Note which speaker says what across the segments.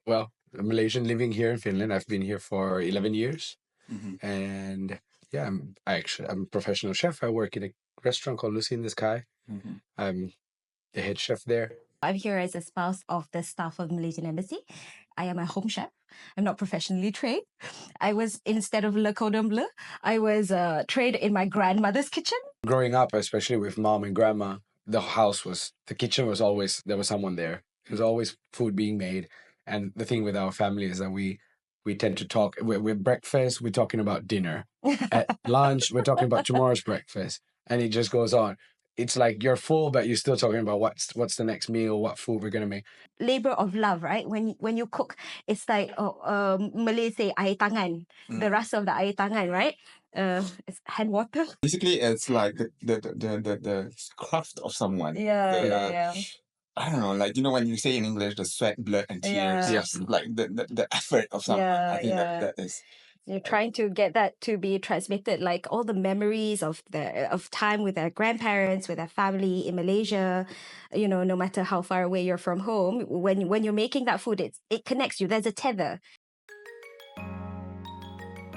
Speaker 1: well, a Malaysian living here in Finland. I've been here for 11 years.
Speaker 2: Mm-hmm.
Speaker 1: And yeah, I'm a professional chef. I work in a restaurant called Lucy in the Sky.
Speaker 2: Mm-hmm.
Speaker 1: I'm the head chef there.
Speaker 3: I'm here as a spouse of the staff of Malaysian Embassy. I am a home chef. I'm not professionally trained. I was, instead of Le Cordon Bleu, I was trained in my grandmother's kitchen.
Speaker 1: Growing up, especially with mom and grandma, the kitchen was always, there was someone there. There's always food being made. And the thing with our family is that we tend to talk, with breakfast, we're talking about dinner. At lunch, we're talking about tomorrow's breakfast. And it just goes on. It's like you're full, but you're still talking about what's the next meal, what food we're gonna make.
Speaker 3: Labor of love, right? When you cook, it's like Malay say air tangan, the rasa of the air tangan, right? It's hand water.
Speaker 2: Basically, it's like the craft of someone.
Speaker 3: Yeah.
Speaker 2: I don't know, like, when you say in English, the sweat, blood, and tears.
Speaker 3: Yeah.
Speaker 1: Yes.
Speaker 2: Like the effort of someone. I think
Speaker 3: Yeah.
Speaker 2: that is.
Speaker 3: You're trying to get that to be transmitted, like all the memories of time with their grandparents, with their family in Malaysia. No matter how far away you're from home, when you're making that food, it connects you. There's a tether.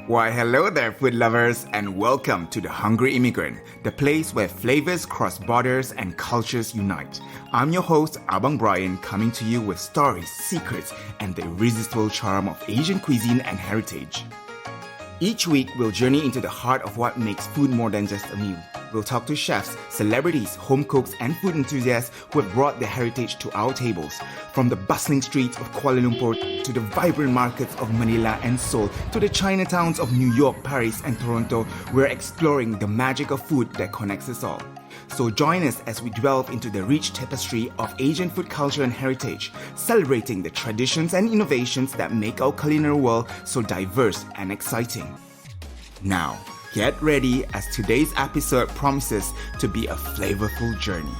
Speaker 4: Why, hello there, food lovers, and welcome to The Hungry Immigrant, the place where flavors cross borders and cultures unite. I'm your host, Abang Brian, coming to you with stories, secrets, and the irresistible charm of Asian cuisine and heritage. Each week, we'll journey into the heart of what makes food more than just a meal. We'll talk to chefs, celebrities, home cooks, and food enthusiasts who have brought their heritage to our tables. From the bustling streets of Kuala Lumpur to the vibrant markets of Manila and Seoul to the Chinatowns of New York, Paris, and Toronto, we're exploring the magic of food that connects us all. So join us as we delve into the rich tapestry of Asian food culture and heritage, celebrating the traditions and innovations that make our culinary world so diverse and exciting. Now, get ready as today's episode promises to be a flavorful journey.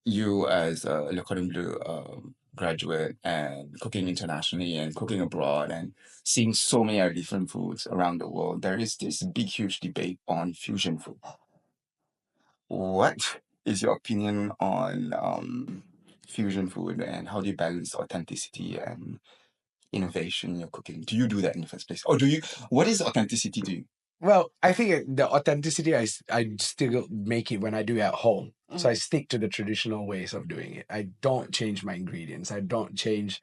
Speaker 2: You as a Le Cordon Bleu graduate and cooking internationally and cooking abroad and seeing so many other different foods around the world, there is this big, huge debate on fusion food. What is your opinion on fusion food, and how do you balance authenticity and innovation in your cooking? Do you do that in the first place? Or what is authenticity to you?
Speaker 1: Well, I think the authenticity, I still make it when I do it at home. So I stick to the traditional ways of doing it. I don't change my ingredients. I don't change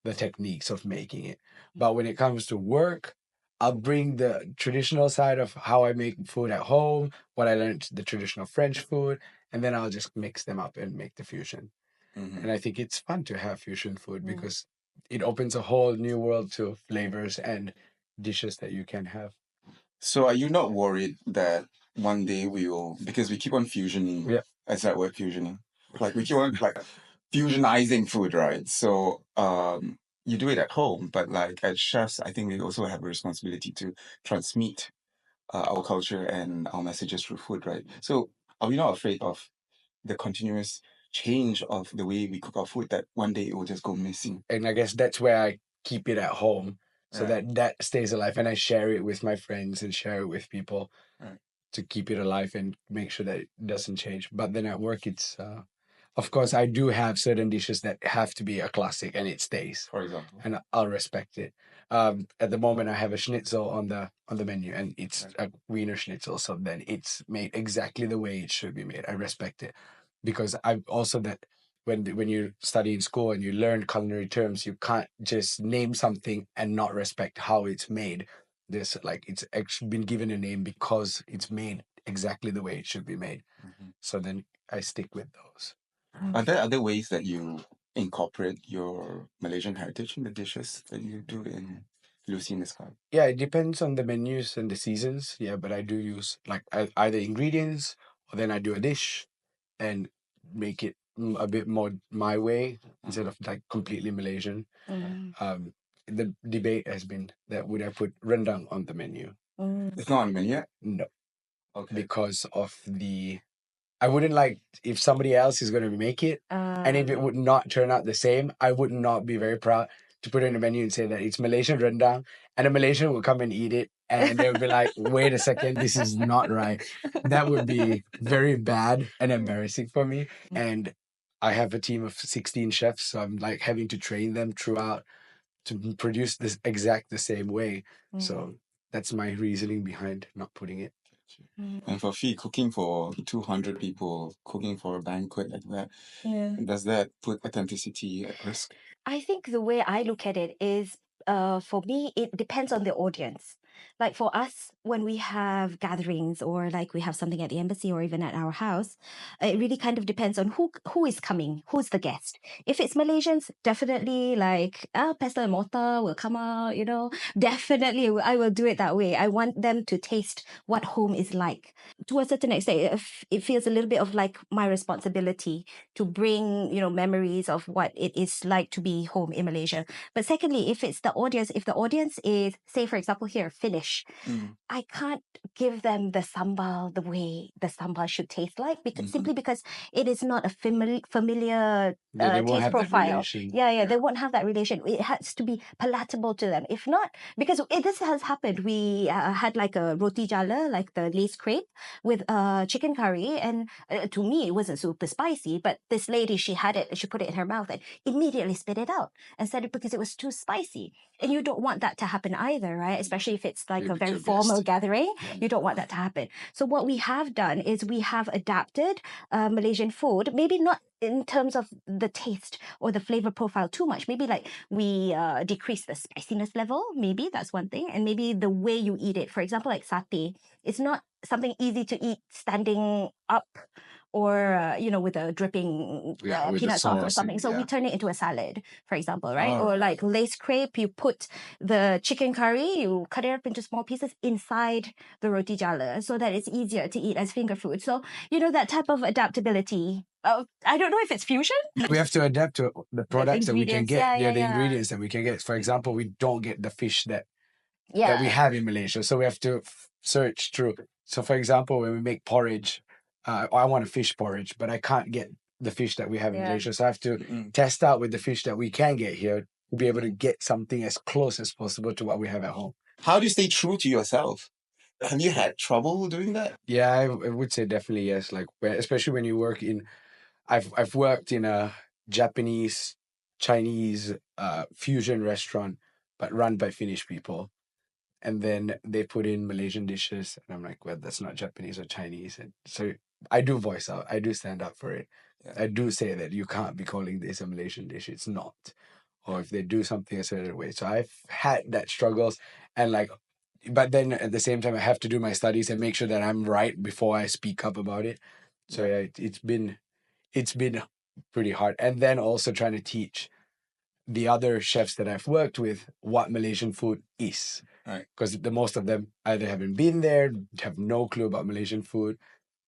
Speaker 1: the techniques of making it. But when it comes to work, I'll bring the traditional side of how I make food at home, what I learned, the traditional French food, and then I'll just mix them up and make the fusion. And I think it's fun to have fusion food because it opens a whole new world to flavors and dishes that you can have.
Speaker 2: So are you not worried that one day because we keep on fusioning,
Speaker 1: Yeah.
Speaker 2: as that word fusioning, like we keep on like fusionizing food, right? So you do it at home, but like as chefs, I think we also have a responsibility to transmit our culture and our messages through food, right? So are we not afraid of the continuous change of the way we cook our food, that one day it will just go missing?
Speaker 1: And I guess that's where I keep it at home so
Speaker 2: Right.
Speaker 1: that stays alive, and I share it with my friends and share it with people
Speaker 2: Right.
Speaker 1: to keep it alive and make sure that it doesn't change. But then at work, it's of course I do have certain dishes that have to be a classic and it stays,
Speaker 2: For example.
Speaker 1: and I'll respect it. At the moment, I have a schnitzel on the menu, and it's a Wiener Schnitzel, so then it's made exactly the way it should be made. I respect it because I've also that when you study in school and you learn culinary terms, you can't just name something and not respect how it's made. This like it's actually been given a name because it's made exactly the way it should be made. So then I stick with those.
Speaker 2: Are there other ways that you incorporate your Malaysian heritage in the dishes that you do in Lucy in the Sky?
Speaker 1: Yeah, it depends on the menus and the seasons. Yeah, but I do use like either ingredients or then I do a dish and make it a bit more my way instead of like completely Malaysian. The debate has been that would I put rendang on the menu?
Speaker 2: It's not on the menu yet?
Speaker 1: No,
Speaker 2: Okay.
Speaker 1: because of I wouldn't like if somebody else is going to make it, and if it would not turn out the same, I would not be very proud to put it in the menu and say that it's Malaysian rendang, and a Malaysian would come and eat it, and they'll be like, "Wait a second, this is not right." That would be very bad and embarrassing for me, and I have a team of 16 chefs, so I'm like having to train them throughout to produce this the same way. So that's my reasoning behind not putting it.
Speaker 2: And for Fee, cooking for 200 people, cooking for a banquet like that,
Speaker 3: Yeah.
Speaker 2: does that put authenticity at risk?
Speaker 3: I think the way I look at it is, for me, it depends on the audience. Like for us, when we have gatherings or like we have something at the embassy or even at our house, it really kind of depends on who is coming, who's the guest. If it's Malaysians, definitely like pestle and mortar will come out. Definitely I will do it that way. I want them to taste what home is like. To a certain extent, it feels a little bit of like my responsibility to bring memories of what it is like to be home in Malaysia. But secondly, if the audience is, say for example here, Finnish, I can't give them the sambal the way the sambal should taste like, simply because it is not a familiar
Speaker 1: They won't
Speaker 3: taste
Speaker 1: have that
Speaker 3: profile.
Speaker 1: relation.
Speaker 3: Yeah, they won't have that relation. It has to be palatable to them. If not, because this has happened, we had like a roti jala, like the lace crepe with chicken curry, and to me it wasn't super spicy, but this lady, she put it in her mouth and immediately spit it out and said it because it was too spicy. And you don't want that to happen either, right? Especially if it's like
Speaker 1: Maybe
Speaker 3: a very
Speaker 1: to a
Speaker 3: formal
Speaker 1: guest.
Speaker 3: gathering. You don't want that to happen. So what we have done is we have adapted Malaysian food, maybe not in terms of the taste or the flavor profile too much. Maybe like we decrease the spiciness level. Maybe that's one thing. And maybe the way you eat it. For example, like satay, it's not something easy to eat standing up or with a dripping
Speaker 1: With the
Speaker 3: peanut sauce or
Speaker 1: sauce
Speaker 3: something.
Speaker 1: and-
Speaker 3: So we
Speaker 1: yeah.
Speaker 3: turn it into a salad, for example, right?
Speaker 2: Oh.
Speaker 3: Or like lace crepe, you put the chicken curry, you cut it up into small pieces inside the roti jala so that it's easier to eat as finger food. So, that type of adaptability. I don't know if it's fusion.
Speaker 1: We have to adapt to the products that we can
Speaker 3: ingredients,
Speaker 1: get.
Speaker 3: yeah,
Speaker 1: the
Speaker 3: yeah.
Speaker 1: ingredients that we can get. For example, we don't get the fish that
Speaker 3: Yeah.
Speaker 1: we have in Malaysia, so we have to search through. So, for example, when we make porridge, I want a fish porridge, but I can't get the fish that we have in
Speaker 3: Yeah.
Speaker 1: Malaysia, so I have to test out with the fish that we can get here to be able to get something as close as possible to what we have at home.
Speaker 2: How do you stay true to yourself? Have you had trouble doing that?
Speaker 1: Yeah, I would say definitely yes. Like especially when you work in, I've worked in a Japanese, Chinese fusion restaurant, but run by Finnish people, and then they put in Malaysian dishes, and I'm like, well, that's not Japanese or Chinese, and so I do voice out, I do stand up for it.
Speaker 2: Yeah.
Speaker 1: I do say that you can't be calling this a Malaysian dish; it's not. Or if they do something a certain way, so I've had that struggles, and like. But then at the same time, I have to do my studies and make sure that I'm right before I speak up about it. So yeah, it's been pretty hard. And then also trying to teach the other chefs that I've worked with what Malaysian food is.
Speaker 2: Right.
Speaker 1: Because the most of them either haven't been there, have no clue about Malaysian food.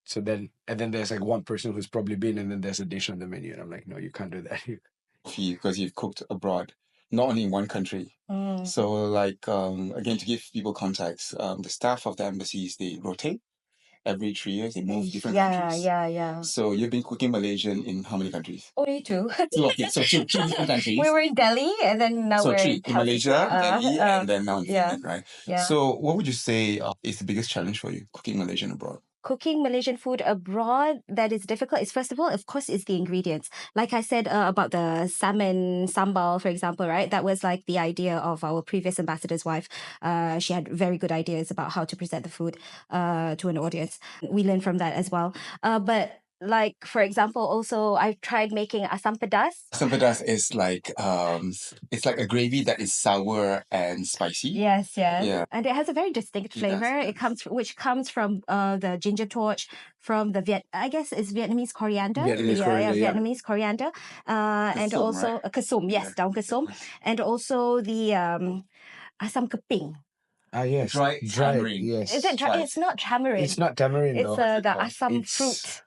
Speaker 1: So then there's like one person who's probably been, and then there's a dish on the menu. And I'm like, no, you can't do that.
Speaker 2: Because you've cooked abroad, not only in one country. So like, again, to give people context, the staff of the embassies, they rotate every 3 years. They move different countries.
Speaker 3: Yeah.
Speaker 2: So you've been cooking Malaysian in how many countries?
Speaker 3: Only two.
Speaker 2: Okay, so two different countries.
Speaker 3: We were in Delhi, and then now
Speaker 2: So
Speaker 3: we're
Speaker 2: three, in Malaysia, Delhi, and then now in
Speaker 3: yeah,
Speaker 2: Finland, right?
Speaker 3: yeah.
Speaker 2: So what would you say is the biggest challenge for you cooking Malaysian abroad?
Speaker 3: Cooking Malaysian food abroad that is difficult is, first of all, of course, it's the ingredients. Like I said about the salmon sambal, for example, right? That was like the idea of our previous ambassador's wife. She had very good ideas about how to present the food to an audience. We learned from that as well. But like, for example, also I've tried making asam pedas.
Speaker 2: Asam pedas is like it's like a gravy that is sour and spicy.
Speaker 3: Yes.
Speaker 2: Yeah.
Speaker 3: And it has a very distinct
Speaker 2: It
Speaker 3: flavor.
Speaker 2: does.
Speaker 3: Which comes from the ginger torch, from the Vietnamese coriander. Vietnamese coriander. And
Speaker 2: Kasum,
Speaker 3: also
Speaker 2: right?
Speaker 3: kasum, yes, daun kasum. And also the asam keping.
Speaker 1: Ah, yes.
Speaker 2: Dry tamarind.
Speaker 1: Yes.
Speaker 3: Is it dry?
Speaker 2: Right.
Speaker 3: It's not tamarind.
Speaker 1: It's not tamarind
Speaker 3: It's
Speaker 1: though.
Speaker 3: the
Speaker 2: called?
Speaker 3: asam
Speaker 1: It's-
Speaker 3: fruit.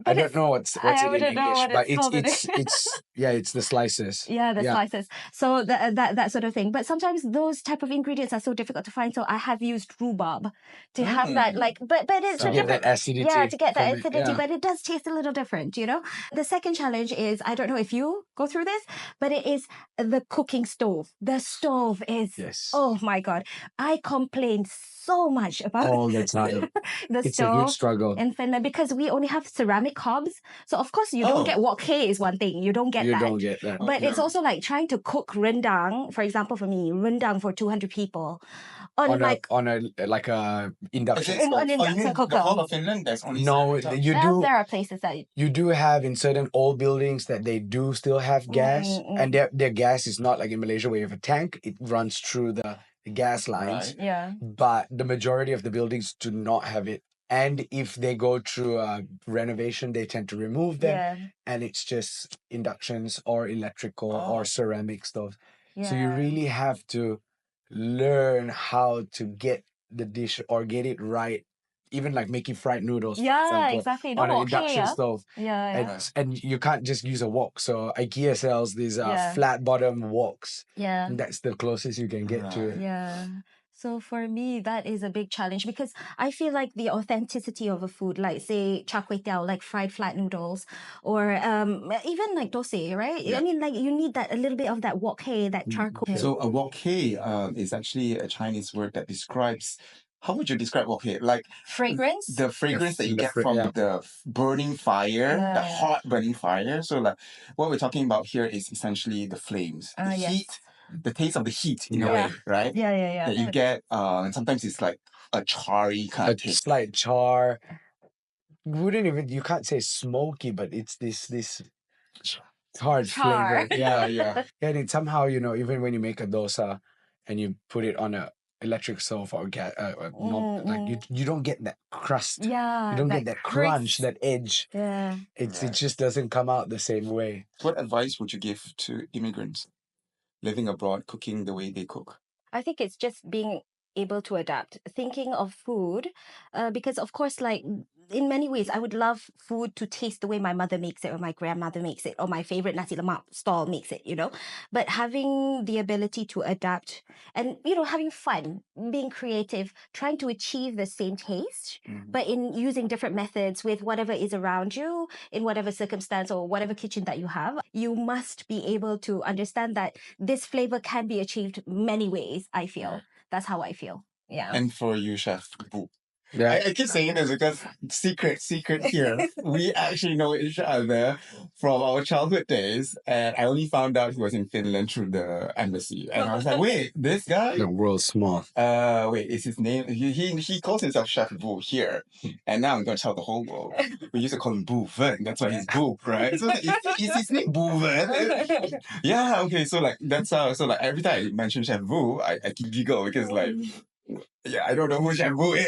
Speaker 1: I don't know what's it in
Speaker 3: wouldn't know
Speaker 1: English,
Speaker 3: what
Speaker 1: but
Speaker 3: it's called in
Speaker 1: it's the slices.
Speaker 3: Yeah, the slices. So that sort of thing. But sometimes those type of ingredients are so difficult to find. So I have used rhubarb to have that, like, but it's
Speaker 1: To
Speaker 3: a
Speaker 1: get that
Speaker 3: different.
Speaker 1: acidity.
Speaker 3: Yeah, to get that
Speaker 1: from it,
Speaker 3: acidity,
Speaker 1: yeah.
Speaker 3: but it does taste a little different, The second challenge is, I don't know if you go through this, but it is the cooking stove. The stove is,
Speaker 1: Yes.
Speaker 3: oh my God. I complain so much about
Speaker 1: All the time.
Speaker 3: the
Speaker 1: It's a huge
Speaker 3: stove
Speaker 1: struggle.
Speaker 3: in Finland because we only have ceramic ceramic cobs. So of course you don't
Speaker 2: Oh.
Speaker 3: get wok hei is one thing. You don't get
Speaker 1: You
Speaker 3: that.
Speaker 1: don't get that.
Speaker 3: But it's
Speaker 2: Yeah.
Speaker 3: also like trying to cook rendang, for example, for me, rendang for 200 people on like
Speaker 1: On a like a induction.
Speaker 2: Is it-
Speaker 3: an
Speaker 2: you
Speaker 3: induction
Speaker 2: mean the
Speaker 3: cooker.
Speaker 2: whole of Finland? There's only
Speaker 1: No,
Speaker 2: certain
Speaker 1: you do.
Speaker 3: There are places that
Speaker 1: You do have in certain old buildings that they do still have gas, and their gas is not like in Malaysia where you have a tank; it runs through the gas lines.
Speaker 2: Right.
Speaker 3: yeah.
Speaker 1: But the majority of the buildings do not have it, and if they go through a renovation, they tend to remove them,
Speaker 3: Yeah.
Speaker 1: and it's just inductions or electrical or
Speaker 2: Oh.
Speaker 1: ceramic stuff.
Speaker 3: Yeah.
Speaker 1: So you really have to learn how to get the dish or get it right. Even like making fried noodles, for
Speaker 3: Yeah,
Speaker 1: example,
Speaker 3: exactly.
Speaker 1: on
Speaker 3: No
Speaker 1: an
Speaker 3: wok hei,
Speaker 1: induction
Speaker 3: yeah.
Speaker 1: stove.
Speaker 3: Yeah, yeah.
Speaker 1: And you can't just use a wok. So IKEA sells these
Speaker 3: Yeah.
Speaker 1: flat bottom woks.
Speaker 3: Yeah.
Speaker 1: And that's the closest you can get to
Speaker 2: Right.
Speaker 1: it.
Speaker 3: Yeah. So for me, that is a big challenge because I feel like the authenticity of a food, like say char kway teow, like fried flat noodles, or even like dosai, right?
Speaker 2: Yeah.
Speaker 3: I mean, like you need that a little bit of that wok hei, that charcoal.
Speaker 2: So a wok hei is actually a Chinese word that describes. How would you describe wok hei? Like
Speaker 3: Fragrance.
Speaker 2: the fragrance that you
Speaker 1: The
Speaker 2: get
Speaker 1: fra-
Speaker 2: from
Speaker 1: yeah.
Speaker 2: the burning fire, the
Speaker 3: Yeah.
Speaker 2: hot burning fire. So like what we're talking about here is essentially the flames, the
Speaker 3: Yes.
Speaker 2: heat, the taste of the heat in a
Speaker 1: Yeah.
Speaker 2: way, right?
Speaker 3: Yeah, yeah, yeah.
Speaker 2: That you get, and sometimes it's like a charry kind
Speaker 1: A
Speaker 2: of taste.
Speaker 1: slight char. You can't say smoky, but it's this hard
Speaker 3: Char.
Speaker 1: flavor. Yeah.
Speaker 2: Yeah.
Speaker 1: Yeah, and it somehow, even when you make a dosa and you put it on a electric stove or not, like you don't get that crust.
Speaker 3: Yeah.
Speaker 1: You don't get that crunch,
Speaker 3: crisp.
Speaker 1: that edge.
Speaker 3: Yeah.
Speaker 1: It
Speaker 2: Right.
Speaker 1: just doesn't come out the same way.
Speaker 2: What advice would you give to immigrants living abroad, cooking the way they cook?
Speaker 3: I think it's just being able to adapt, thinking of food, because of course, like in many ways, I would love food to taste the way my mother makes it or my grandmother makes it or my favorite nasi lemak stall makes it, but having the ability to adapt and, having fun, being creative, trying to achieve the same taste, but in using different methods with whatever is around you, in whatever circumstance or whatever kitchen that you have, you must be able to understand that this flavor can be achieved many ways, I feel. That's how I feel. Yeah.
Speaker 2: And for you, Chef Bu.
Speaker 1: Yeah.
Speaker 2: I keep saying this because secret here. We actually know each other from our childhood days, and I only found out he was in Finland through the embassy, and I was like, wait, this guy?
Speaker 1: The world's small.
Speaker 2: Wait, is his name? He calls himself Chef Bu here, and now I'm going to tell the whole world. We used to call him Bu Ven. That's why he's Bu, right? So like, is his name Bu Ven? Yeah. Okay. So like that's how. So like every time I mention Chef Bu, I giggle because like. Yeah, I don't know who Chef Bu is.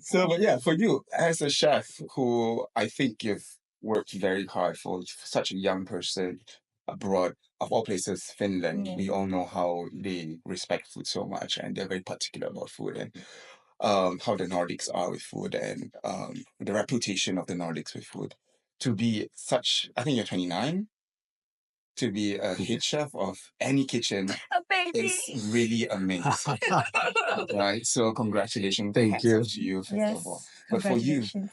Speaker 2: So, but yeah, for you as a chef who I think you've worked very hard for such a young person abroad, of all places, Finland, we all know how they respect food so much and they're very particular about food and how the Nordics are with food and the reputation of the Nordics with food. To be such, I think you're 29, to be a head chef of any kitchen
Speaker 3: A baby.
Speaker 2: is really amazing. Right? So congratulations.
Speaker 1: Thank
Speaker 2: Hats
Speaker 1: you.
Speaker 2: off to you, first
Speaker 3: Yes.
Speaker 2: of all. But for you,
Speaker 3: Congratulations.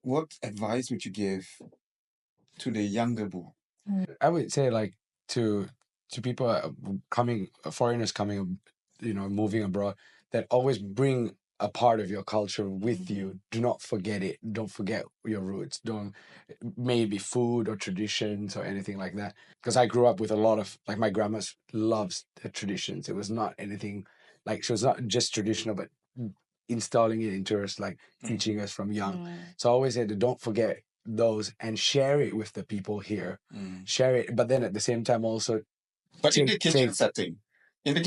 Speaker 2: what advice would you give to the younger Bu?
Speaker 1: I would say like to people foreigners coming, moving abroad, that always bring a part of your culture with you. Do not forget it. Don't forget your roots. Don't, maybe food or traditions or anything like that. Because I grew up with a lot of, like, my grandma loves the traditions. It was not anything, like, she was not just traditional, but installing it into us, like teaching us from young. So I always said to don't forget those and share it with the people here. Share it, but then at the same time also.
Speaker 2: But in the
Speaker 1: take-
Speaker 2: kitchen setting,
Speaker 1: Then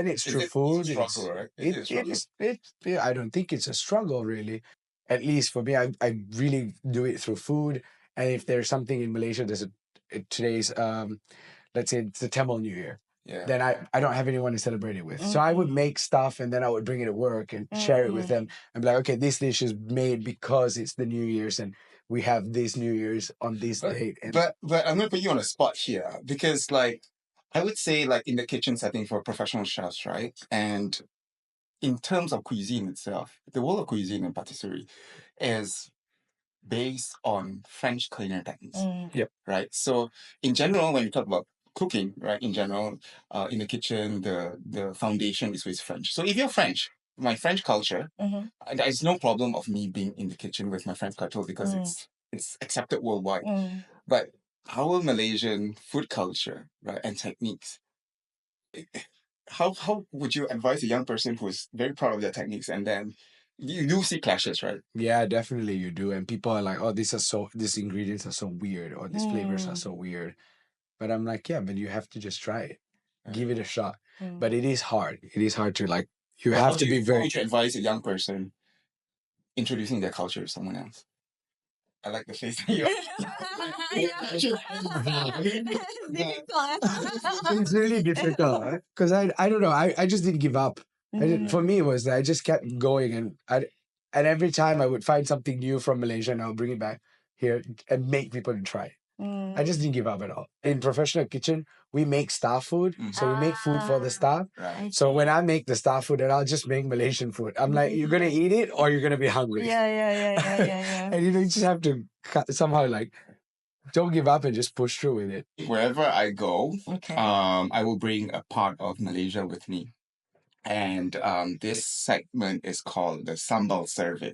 Speaker 1: it's
Speaker 2: is
Speaker 1: true
Speaker 2: it
Speaker 1: food.
Speaker 2: a struggle, right? Is it a struggle?
Speaker 1: I don't think it's a struggle really. At least for me, I really do it through food. And if there's something in Malaysia, today's let's say it's the Tamil New Year.
Speaker 2: Yeah.
Speaker 1: Then I don't have anyone to celebrate it with. So I would make stuff and then I would bring it to work and share it with them and be like, okay, this dish is made because it's the New Year's and we have this New Year's on this date. And
Speaker 2: But I'm going to put you on a spot here because, like, I would say, like, in the kitchen setting for professional chefs, right? And in terms of cuisine itself, the world of cuisine and patisserie is based on French culinary techniques,
Speaker 1: Yep.
Speaker 2: right? So in general, when you talk about cooking, right, in general, in the kitchen, the foundation is with French. So if you're French, my French culture,
Speaker 3: Mhm.
Speaker 2: there's no problem of me being in the kitchen with my French culture because it's accepted worldwide. But our Malaysian food culture, right, and techniques, how would you advise a young person who's very proud of their techniques, and then you do see clashes, right?
Speaker 1: Yeah, definitely you do. And people are like, oh, these ingredients are so weird, or these flavors are so weird. But I'm like, yeah, but you have to just try it. Give it a shot. But it is hard. It is hard to like, you have to be
Speaker 2: How
Speaker 1: very.
Speaker 2: would you advise a young person introducing their culture to someone else? I like the face.
Speaker 1: It's really difficult because I don't know. I just didn't give up. For me, it was I just kept going, and every time I would find something new from Malaysia and I'll bring it back here and make people try it. I just didn't give up at all. In professional kitchen, we make staff food. So we make food for the staff.
Speaker 2: Right.
Speaker 1: So when I make the staff food, then I'll just make Malaysian food. I'm like, you're going to eat it or you're going to be hungry.
Speaker 3: Yeah.
Speaker 1: And you just have to somehow like, don't give up and just push through with it.
Speaker 2: Wherever I go,
Speaker 3: Okay.
Speaker 2: I will bring a part of Malaysia with me. And this segment is called the Sambal Survey.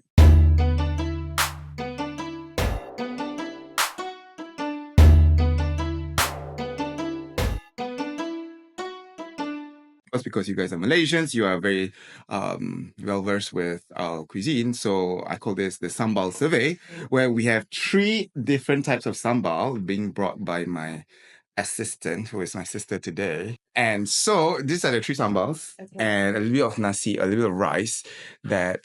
Speaker 2: Because you guys are Malaysians, you are very well versed with our cuisine. So I call this the Sambal Survey, where we have 3 different types of sambal being brought by my assistant, who is my sister today. And so these are the 3 sambals, and a little bit of nasi, a little bit of rice that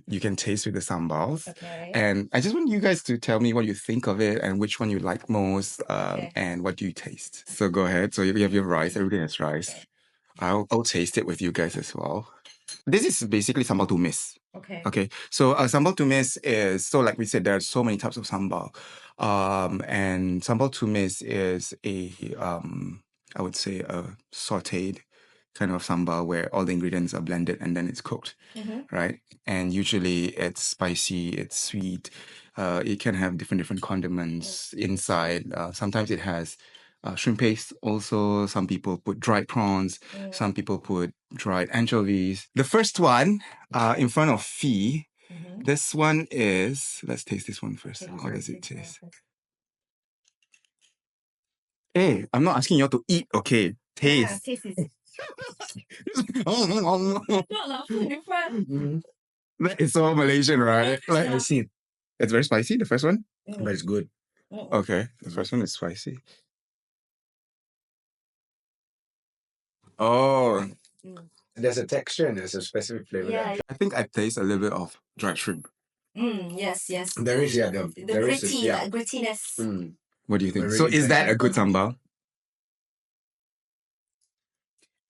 Speaker 2: you can taste with the sambals.
Speaker 3: Okay.
Speaker 2: And I just want you guys to tell me what you think of it and which one you like most, and what do you taste. So go ahead. So you have your rice, everything has rice. I'll taste it with you guys as well. This is basically sambal tumis. Okay. So sambal tumis is, so like we said, there are so many types of sambal. And sambal tumis is I would say a sauteed kind of sambal where all the ingredients are blended and then it's cooked, right? And usually it's spicy, it's sweet. It can have different condiments inside. Sometimes it has shrimp paste also. Some people put dried prawns. Some people put dried anchovies. The first one in front of Fee, this one is, let's taste this one first. How does it taste? Hey, I'm not asking you all to eat, okay? Taste.
Speaker 3: Taste is
Speaker 2: That is so Malaysian, right? Like,
Speaker 1: I see.
Speaker 2: it's very spicy, the first one?
Speaker 1: But it's good.
Speaker 2: Okay, the first one is spicy. Oh,
Speaker 1: There's a texture and there's a specific flavor.
Speaker 3: Yeah.
Speaker 2: I think I taste a little bit of dried shrimp.
Speaker 3: Yes.
Speaker 1: There is, yeah.
Speaker 3: The
Speaker 1: There is,
Speaker 3: gritty,
Speaker 1: yeah.
Speaker 3: grittiness.
Speaker 2: What do you think?
Speaker 1: Very
Speaker 2: So is that a
Speaker 1: interesting.
Speaker 2: good sambal?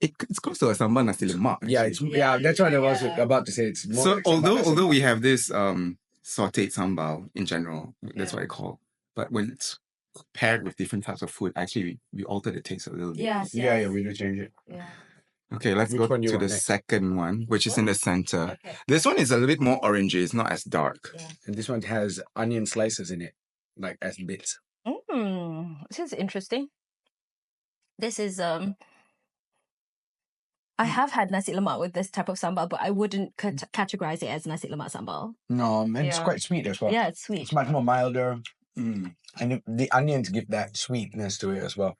Speaker 2: It's close to a sambal nasi lemak.
Speaker 1: Yeah,
Speaker 2: actually.
Speaker 1: that's what I was about to say. It's more
Speaker 2: So
Speaker 1: like sambal nasi
Speaker 2: although
Speaker 1: lemak.
Speaker 2: we have this sauteed sambal in general, that's what I call. But when it's paired with different types of food, actually we alter the taste a little bit.
Speaker 3: Yes.
Speaker 1: Yeah, we do change it.
Speaker 3: Yeah.
Speaker 2: Okay, let's
Speaker 1: Which
Speaker 2: go
Speaker 1: one you
Speaker 2: to
Speaker 1: want
Speaker 2: the
Speaker 1: next?
Speaker 2: second one, which is in the center.
Speaker 3: Okay.
Speaker 2: This one is a little bit more orangey. It's not as dark.
Speaker 3: Yeah.
Speaker 1: And this one has onion slices in it, like as bits.
Speaker 3: This is interesting. This is I have had nasi lemak with this type of sambal, but I wouldn't categorize it as nasi lemak sambal.
Speaker 1: No, and it's
Speaker 3: Yeah.
Speaker 1: quite sweet as well.
Speaker 3: Yeah, it's sweet.
Speaker 1: It's much more milder. And the onions give that sweetness to it as well.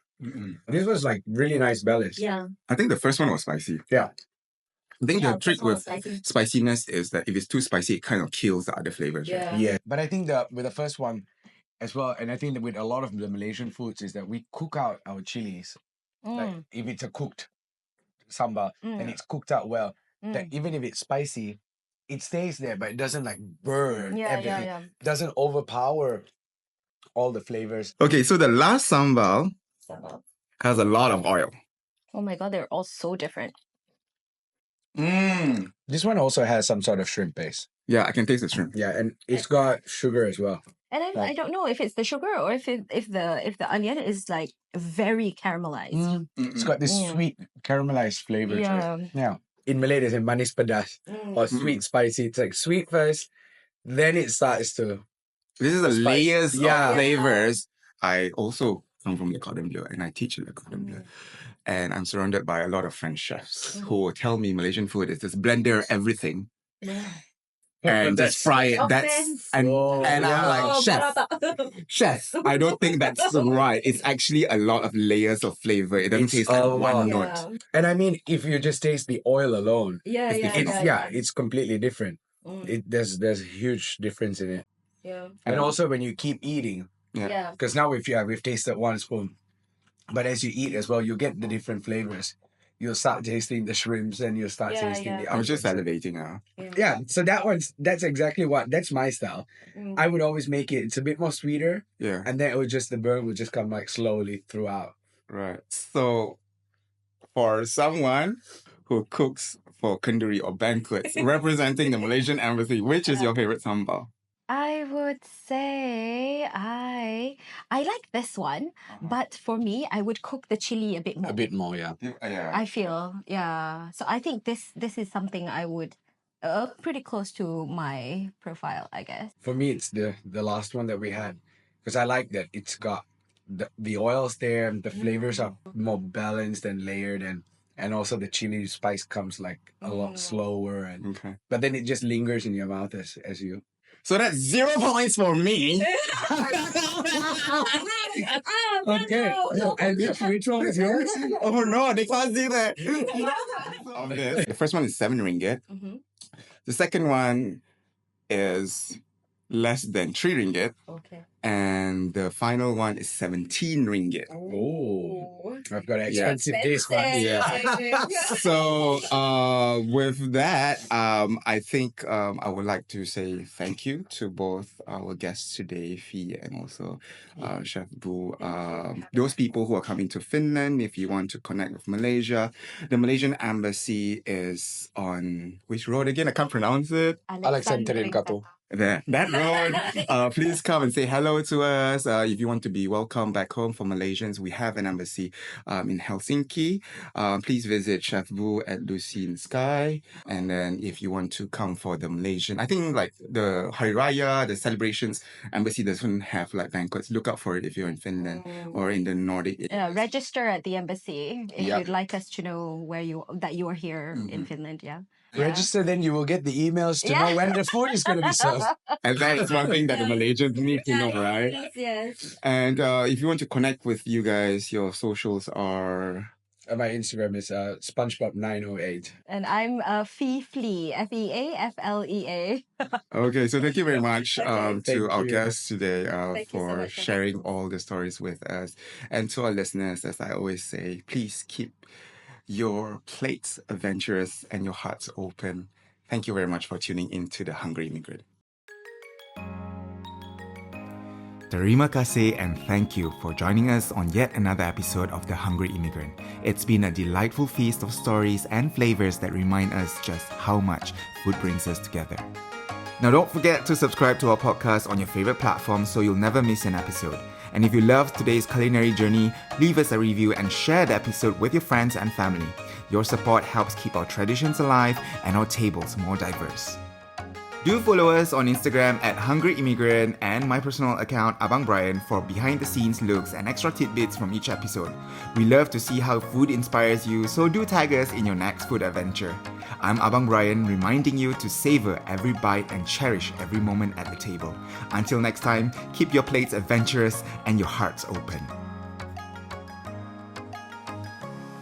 Speaker 1: This was like really nice balance.
Speaker 3: Yeah.
Speaker 2: I think the first one was spicy.
Speaker 1: Yeah.
Speaker 2: I think
Speaker 3: Yeah,
Speaker 2: the trick
Speaker 3: first one
Speaker 2: with
Speaker 3: was spicy.
Speaker 2: spiciness is that if it's too spicy, it kind of kills the other flavors. Right?
Speaker 3: Yeah.
Speaker 1: Yeah. But I think that with the first one as well, and I think that with a lot of the Malaysian foods is that we cook out our chilies. Like if it's a cooked sambal and it's cooked out well, that even if it's spicy, it stays there, but it doesn't like burn everything.
Speaker 3: Yeah.
Speaker 1: It doesn't overpower all the flavors.
Speaker 2: Okay, so the last sambal
Speaker 3: Sambal.
Speaker 2: has a lot of oil.
Speaker 3: Oh my god, they're all so different.
Speaker 1: This one also has some sort of shrimp base.
Speaker 2: Yeah, I can taste the shrimp.
Speaker 1: Yeah, and it's got sugar as well.
Speaker 3: And I don't know if it's the sugar or if the onion is like very caramelized.
Speaker 1: It's got this sweet caramelized flavor to it. Yeah. In Malay, they say manis pedas or sweet spicy. It's like sweet first, then it starts to.
Speaker 2: This is the
Speaker 1: spice.
Speaker 2: layers
Speaker 1: Yeah.
Speaker 2: of flavors. I also come from Le Cordon Bleu and I teach at Le Cordon Bleu. And I'm surrounded by a lot of French chefs who will tell me Malaysian food is just blender everything and just fry it. And I'm like, chef, I don't think that's right. It's actually a lot of layers of flavor. It doesn't
Speaker 1: It's
Speaker 2: taste
Speaker 1: a
Speaker 2: like one
Speaker 1: lot.
Speaker 2: note.
Speaker 1: And I mean, if you just taste the oil alone,
Speaker 3: Yeah.
Speaker 1: it's completely different. There's a huge difference in it.
Speaker 3: Yeah.
Speaker 1: And also when you keep eating,
Speaker 2: Yeah.
Speaker 1: because now we've tasted one spoon, but as you eat as well, you get the different flavors. You'll start tasting the shrimps and you'll start tasting the
Speaker 2: I was just
Speaker 1: onions.
Speaker 2: salivating now.
Speaker 1: Yeah, so that's exactly that's my style. I would always make it's a bit more sweeter,
Speaker 2: Yeah.
Speaker 1: and then the burn would just come like slowly throughout.
Speaker 2: Right. So for someone who cooks for kenduri or banquets, representing the Malaysian Embassy, which is your favorite sambal?
Speaker 3: I would say I like this one, but for me, I would cook the chili a bit more.
Speaker 1: A bit more, yeah.
Speaker 2: Yeah.
Speaker 3: I feel, yeah. So I think this is something I would pretty close to my profile, I guess.
Speaker 1: For me, it's the last one that we had, because I like that it's got the oils there, the flavors are more balanced and layered, and also the chili spice comes like a lot slower, and
Speaker 2: Okay.
Speaker 1: but then it just lingers in your mouth as you.
Speaker 2: So that's 0 points for me.
Speaker 1: Okay. And which one is yours?
Speaker 2: Oh no, they can't see that. The first one is 7 ringgit. The second one is less than 3 ringgit.
Speaker 3: Okay.
Speaker 2: And the final one is 17 ringgit.
Speaker 1: Oh, I've got an expensive taste one.
Speaker 2: So with that, I think I would like to say thank you to both our guests today, Fee and also Chef Boo. Those people who are coming to Finland, if you want to connect with Malaysia, the Malaysian Embassy is on which road again? I can't pronounce it.
Speaker 1: Alexandrin Katu.
Speaker 2: That road. Please come and say hello to us. If you want to be welcome back home for Malaysians, we have an embassy in Helsinki. Please visit Chef Boo at Lucy in Sky. And then if you want to come for the Malaysian, I think like the Hari Raya, the celebrations, embassy doesn't have like banquets. Look out for it if you're in Finland or in the Nordic.
Speaker 3: Register at the embassy if you'd like us to know that you are here in Finland. Yeah.
Speaker 1: Register, then you will get the emails to know when the food is going to be served.
Speaker 2: And that's one thing that the Malaysians need to know, right?
Speaker 3: Yes.
Speaker 2: And if you want to connect with you guys, your socials are...
Speaker 1: My Instagram is SpongeBob908.
Speaker 3: And I'm Feeflea, Feaflea.
Speaker 2: Okay, so thank you very much to our
Speaker 1: you.
Speaker 2: guests today
Speaker 3: Thank you so
Speaker 2: for
Speaker 3: much for
Speaker 2: sharing all the stories with us. And to our listeners, as I always say, please keep your plates adventurous and your hearts open. Thank you very much for tuning in to The Hungry Immigrant.
Speaker 4: Terima kasih and thank you for joining us on yet another episode of The Hungry Immigrant. It's been a delightful feast of stories and flavors that remind us just how much food brings us together. Now don't forget to subscribe to our podcast on your favorite platform so you'll never miss an episode. And if you loved today's culinary journey, leave us a review and share the episode with your friends and family. Your support helps keep our traditions alive and our tables more diverse. Do follow us on Instagram at Hungry Immigrant and my personal account Abang Brian for behind-the-scenes looks and extra tidbits from each episode. We love to see how food inspires you, so do tag us in your next food adventure. I'm Abang Brian, reminding you to savor every bite and cherish every moment at the table. Until next time, keep your plates adventurous and your hearts open.